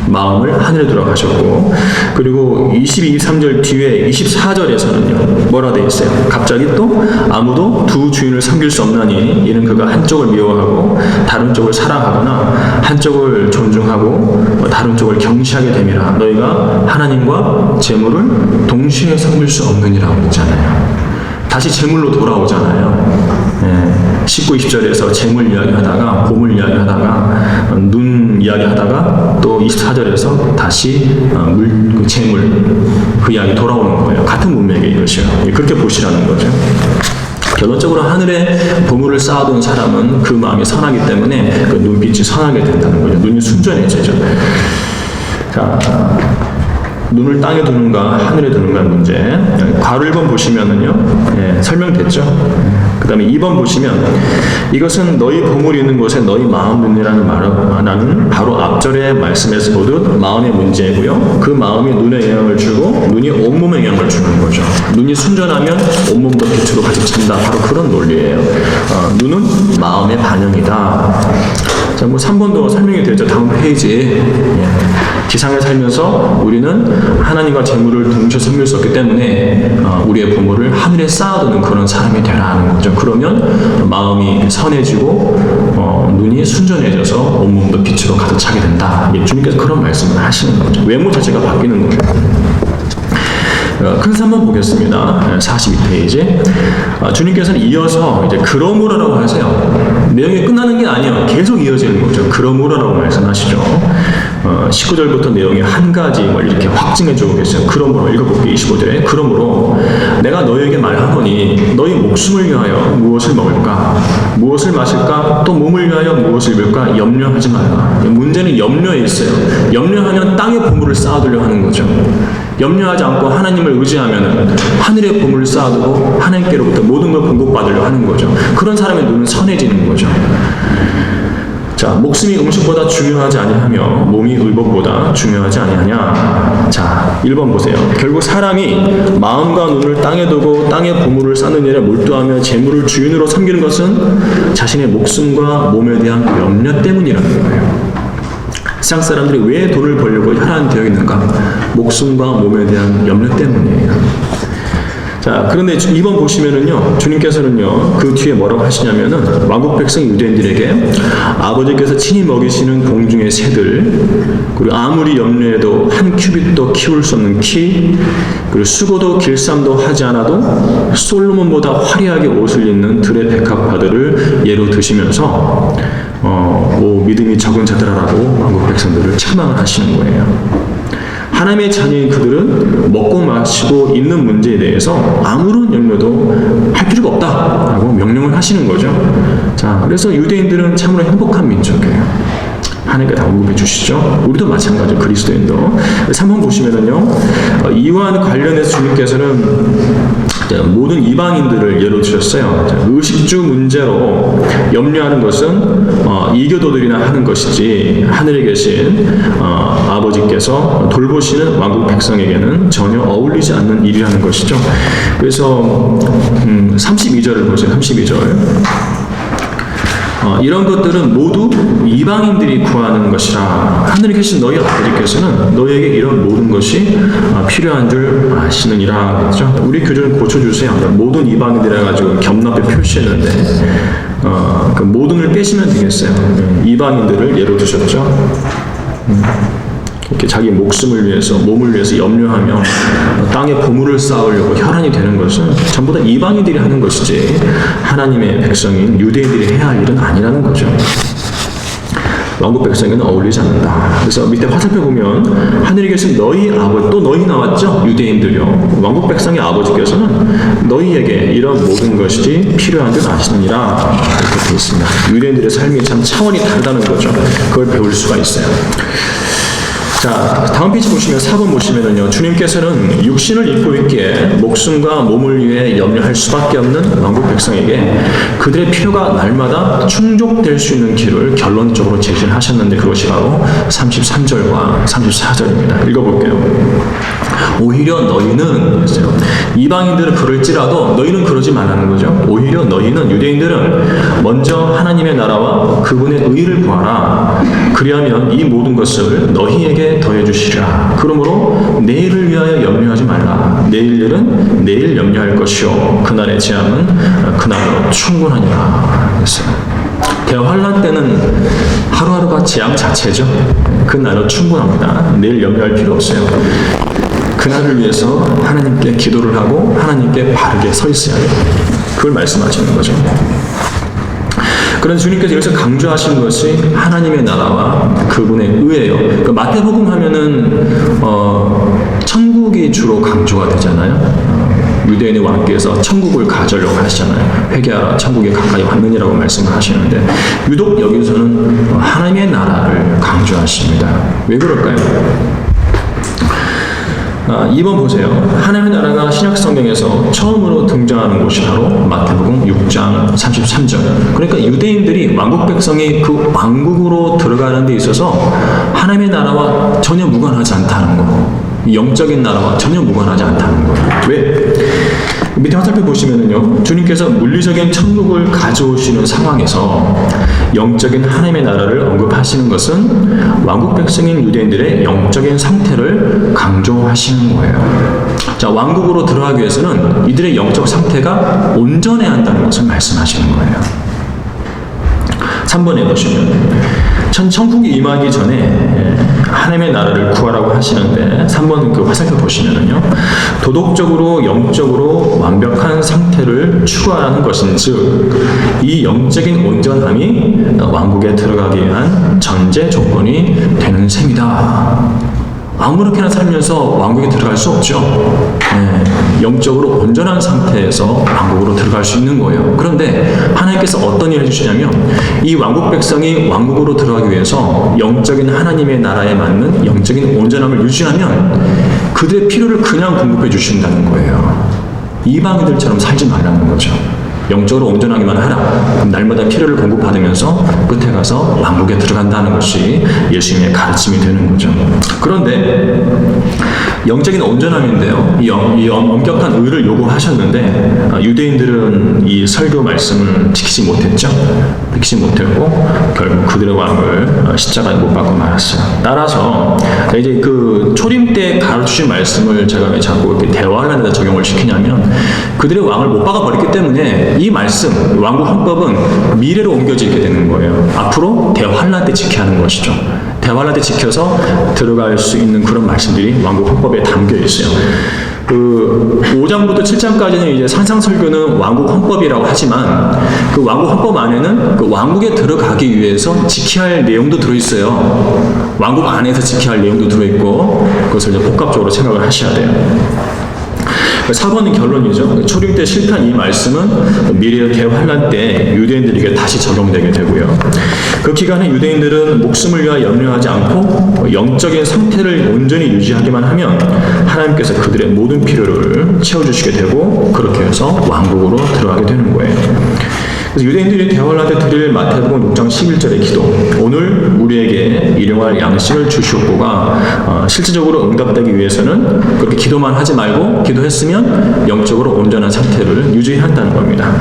마음을 하늘에 들어가셨고, 그리고 22, 23절 뒤에 24절에서는요 뭐라 되어 있어요? 갑자기 또 아무도 두 주인을 섬길 수 없나니 이는 그가 한쪽을 미워하고 다른 쪽을 사랑하거나 한쪽을 존중하고 다른 쪽을 경시하게 됨이라. 너희가 하나님과 재물을 동시에 섬길 수 없느니라고 했잖아요. 다시 재물로 돌아오잖아요. 19, 20절에서 재물 이야기하다가 보물 이야기하다가 눈 이야기하다가 또 24절에서 다시 재물 그 이야기 돌아오는 거예요. 같은 문맥의 이것이요. 그렇게 보시라는 거죠. 결론적으로 하늘에 보물을 쌓아둔 사람은 그 마음이 선하기 때문에 그 눈빛이 선하게 된다는 거죠. 눈이 순전해지죠. 자, 눈을 땅에 두는가 하늘에 두는가 문제. 괄호 1번 보시면은요, 설명됐죠. 그 다음에 2번 보시면 이것은 너희 보물이 있는 곳에 너희 마음 둔이라는 말은 바로 앞절의 말씀에서 보듯 마음의 문제고요. 그 마음이 눈에 영향을 주고 눈이 온몸에 영향을 주는 거죠. 눈이 순전하면 온몸도 빛으로 가득 찬다. 바로 그런 논리예요. 눈은 마음의 반영이다. 자, 뭐 3번도 설명이 되죠. 다음 페이지. 지상에 살면서 우리는 하나님과 재물을 동시에 섬길 수 없기 때문에 우리의 보물을 하늘에 쌓아두는 그런 사람이 되라는 거죠. 그러면 마음이 선해지고 눈이 순전해져서 온몸도 빛으로 가득 차게 된다. 주님께서 그런 말씀을 하시는 거죠. 외모 자체가 바뀌는 거죠. 큰 3번 보겠습니다. 42페이지. 주님께서는 이어서 이제 그러므로라고 하세요. 내용이 끝나는 게 아니에요. 계속 이어지는 거죠. 그러므로라고 말씀하시죠. 19절부터 내용이 한 가지 이렇게 확증해 주고 계세요. 그러므로 읽어볼게요. 25절에 그러므로 내가 너희에게 말하노니 너희 목숨을 위하여 무엇을 먹을까 무엇을 마실까 또 몸을 위하여 무엇을 입을까 염려하지 말라. 문제는 염려에 있어요. 염려하면 땅의 보물을 쌓아두려 하는 거죠. 염려하지 않고 하나님을 의지하면 하늘의 보물을 쌓아두고 하나님께로부터 모든 걸 공급받으려 하는 거죠. 그런 사람의 눈은 선해지는 거죠. 자, 목숨이 음식보다 중요하지 아니하며 몸이 의복보다 중요하지 아니하냐. 자, 1번 보세요. 결국 사람이 마음과 눈을 땅에 두고 땅의 보물을 쌓는 일에 몰두하며 재물을 주인으로 섬기는 것은 자신의 목숨과 몸에 대한 염려 때문이라는 거예요. 세상 사람들이 왜 돈을 벌려고 혈안되어 있는가? 목숨과 몸에 대한 염려 때문이에요. 자, 그런데 2번 보시면은요, 주님께서는요, 그 뒤에 뭐라고 하시냐면은, 왕국 백성 유대인들에게 아버지께서 친히 먹이시는 공중의 새들, 그리고 아무리 염려해도 한 큐빗도 키울 수 없는 키, 그리고 수고도 길쌈도 하지 않아도 솔로몬보다 화려하게 옷을 입는 들의 백합화들을 예로 드시면서, 믿음이 적은 자들아라고 왕국 백성들을 책망을 하시는 거예요. 하나님의 자녀인 그들은 먹고 마시고 입는 문제에 대해서 아무런 염려도 할 필요가 없다라고 명령을 하시는 거죠. 자, 그래서 유대인들은 참으로 행복한 민족이에요. 하나님께 다 언급해 주시죠. 우리도 마찬가지로 그리스도인도. 3번 보시면은요, 이와 관련해서 주님께서는 모든 이방인들을 예로 드셨어요. 의식주 문제로 염려하는 것은 이교도들이나 하는 것이지 하늘에 계신 아버지께서 돌보시는 왕국 백성에게는 전혀 어울리지 않는 일이라는 것이죠. 그래서 32절을 보세요. 32절. 이런 것들은 모두 이방인들이 구하는 것이라 하늘에 계신 너희 아버지께서는 너희에게 이런 모든 것이 필요한 줄 아시느니라 그랬죠. 우리 교주는 고쳐주세요. 모든 이방인들 해가지고 겸납에 표시했는데 그 모든을 빼시면 되겠어요. 이방인들을 예로 드셨죠. 이렇게 자기 목숨을 위해서, 몸을 위해서 염려하며 땅에 보물을 쌓으려고 혈안이 되는 것은 전부 다 이방인들이 하는 것이지 하나님의 백성인 유대인들이 해야 할 일은 아니라는 거죠. 왕국 백성에는 어울리지 않는다. 그래서 밑에 화살표 보면 하늘에 계신 너희 아버지, 또 너희 나왔죠? 유대인들요. 왕국 백성의 아버지께서는 너희에게 이런 모든 것이 필요한 줄 아시느니라 이렇게 되어 있습니다. 유대인들의 삶이 참 차원이 다르다는 거죠. 그걸 배울 수가 있어요. 자, 다음 페이지 보시면 4번 보시면은요, 주님께서는 육신을 입고 있기에 목숨과 몸을 위해 염려할 수밖에 없는 왕국 백성에게 그들의 필요가 날마다 충족될 수 있는 길을 결론적으로 제시를 하셨는데 그것이 바로 33절과 34절입니다. 읽어볼게요. 오히려 너희는 이방인들은 그럴지라도 너희는 그러지 말라는 거죠. 오히려 너희는 유대인들은 먼저 하나님의 나라와 그분의 의를 구하라. 그리하면 이 모든 것을 너희에게 더해 주시리라. 그러므로 내일을 위하여 염려하지 말라. 내일 일은 내일 염려할 것이요 그날의 재앙은 그날로 충분하니라. 그랬어요. 대환란 때는 하루하루가 재앙 자체죠. 그날로 충분합니다. 내일 염려할 필요 없어요. 그날을 위해서 하나님께 기도를 하고 하나님께 바르게 서 있어야 돼요. 그걸 말씀하시는 거죠. 그런데 주님께서 여기서 강조하신 것이 하나님의 나라와 그분의 의예요. 그러니까 마태복음 하면은 천국이 주로 강조가 되잖아요. 유대인의 왕께서 천국을 가져려고 하시잖아요. 회개하라 천국에 가까이 왔느니라고 말씀을 하시는데 유독 여기서는 하나님의 나라를 강조하십니다. 왜 그럴까요? 2번 보세요. 하나님의 나라가 신약 성경에서 처음으로 등장하는 곳이 바로 마태복음 6장 33절. 그러니까 유대인들이 왕국 백성이 그 왕국으로 들어가는 데 있어서 하나님의 나라와 전혀 무관하지 않다는 거. 영적인 나라와 전혀 무관하지 않다는 거예요. 왜? 밑에 화살표 보시면은요, 주님께서 물리적인 천국을 가져오시는 상황에서 영적인 하나님의 나라를 언급하시는 것은 왕국 백성인 유대인들의 영적인 상태를 강조하시는 거예요. 자, 왕국으로 들어가기 위해서는 이들의 영적 상태가 온전해야 한다는 것을 말씀하시는 거예요. 3번에 보시면 천국이 임하기 전에 하나님의 나라를 구하라고 하시는데 3번 그 화살표 보시면은요, 도덕적으로 영적으로 완벽한 상태를 추구하는 것인즉 이 영적인 온전함이 왕국에 들어가기 위한 전제 조건이 되는 셈이다. 아무렇게나 살면서 왕국에 들어갈 수 없죠. 영적으로 온전한 상태에서 왕국으로 들어갈 수 있는 거예요. 그런데 하나님께서 어떤 일을 해주시냐면 이 왕국 백성이 왕국으로 들어가기 위해서 영적인 하나님의 나라에 맞는 영적인 온전함을 유지하면 그들의 필요를 그냥 공급해 주신다는 거예요. 이방인들처럼 살지 말라는 거죠. 영적으로 온전하기만 하라. 그럼 날마다 필요를 공급받으면서 끝에 가서 왕국에 들어간다는 것이 예수님의 가르침이 되는 거죠. 그런데 영적인 온전함인데요, 이 엄격한 의를 요구하셨는데 유대인들은 이 설교 말씀을 지키지 못했죠. 지키지 못했고 결국 그들의 왕을 십자가에 못 박고 말았어요. 따라서 이제 그 초림 때 가르치신 말씀을 제가 왜 자꾸 이렇게 대화하는 데 적용을 시키냐면 그들의 왕을 못 박아 버렸기 때문에 이 말씀, 왕국 헌법은 미래로 옮겨지게 되는 거예요. 앞으로 대환란 때 지켜야 하는 것이죠. 대환란 때 지켜서 들어갈 수 있는 그런 말씀들이 왕국 헌법에 담겨 있어요. 그 5장부터 7장까지는 이제 산상설교는 왕국 헌법이라고 하지만 그 왕국 헌법 안에는 그 왕국에 들어가기 위해서 지켜야 할 내용도 들어있어요. 왕국 안에서 지켜야 할 내용도 들어있고 그것을 이제 복합적으로 생각을 하셔야 돼요. 4번은 결론이죠. 초림 때 실패한 이 말씀은 미래의 대환란 때 유대인들에게 다시 적용되게 되고요. 그 기간에 유대인들은 목숨을 위하여 염려하지 않고 영적인 상태를 온전히 유지하기만 하면 하나님께서 그들의 모든 필요를 채워주시게 되고 그렇게 해서 왕국으로 들어가게 되는 거예요. 그래서 유대인들이 대환란 때 드릴 마태복음 6장 11절의 기도, 오늘 우리에게 일용할 양식을 주시옵고가 실질적으로 응답되기 위해서는 그렇게 기도만 하지 말고 기도했으면 영적으로 온전한 상태를 유지해야 한다는 겁니다.